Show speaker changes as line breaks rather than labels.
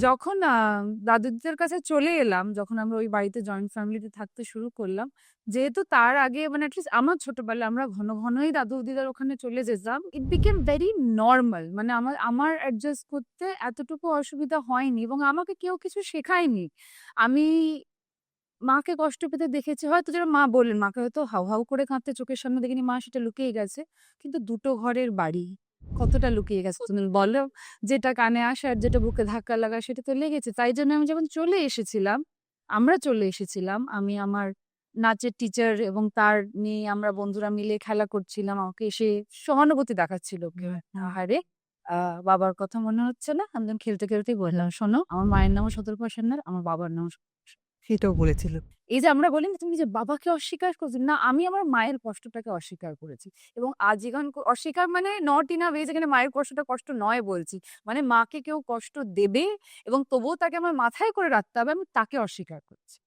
যখন দাদুদের কাছে চলে এলাম, যখন আমরা ওই বাড়িতে জয়েন্ট ফ্যামিলিতে থাকতে শুরু করলাম, যেহেতু তার আগে মানে অ্যাটলিস্ট আমার ছোটবেলায় আমরা ঘন ঘনই দাদু দিদার ওখানে চলে যেতাম, ইট বিকেম ভেরি নর্মাল। মানে আমার আমার অ্যাডজাস্ট করতে এতটুকু অসুবিধা হয়নি এবং আমাকে কেউ কিছু শেখায়নি। আমি মাকে কষ্ট পেতে দেখেছি, হয়তো যেটা মা বললেন, মাকে হয়তো হাউ হাউ করে কাঁদতে চোখের সামনে দেখিনি, মা সেটা লুকিয়ে গেছে। কিন্তু দুটো ঘরের বাড়ি, কতটা লুকিয়ে গেছে তুমি বলো? যেটা কানে আসে আর যেটা বুকে ধাক্কা লাগা সেটা তো লেগেছে। তাই জন্য আমি যখন চলে এসেছিলাম, আমরা চলে এসেছিলাম, আমি আমার নাচের টিচার এবং তার নিয়ে আমরা বন্ধুরা মিলে খেলা করছিলাম। আমাকে এসে সহানুভূতি দেখাচ্ছিল কেউ একটা, আহারে বাবার কথা মনে হচ্ছে না? আমি তখন খেলতে খেলতেই বললাম, শোনো আমার মায়ের নামও সতর্পা সেননার, আমার বাবার নামও
সেটাও বলেছিল।
এই যে আমরা বলি না তুমি যে বাবাকে অস্বীকার করছো, না আমি আমার মায়ের কষ্টটাকে অস্বীকার করেছি এবং আজীবন অস্বীকার মানে নট ইন আ ওয়ে যেখানে মায়ের কষ্টটা কষ্ট নয় বলছি, মানে মাকে কেউ কষ্ট দেবে এবং তবুও তাকে আমার মাথায় করে রাখতে হবে, আমি তাকে অস্বীকার করছি।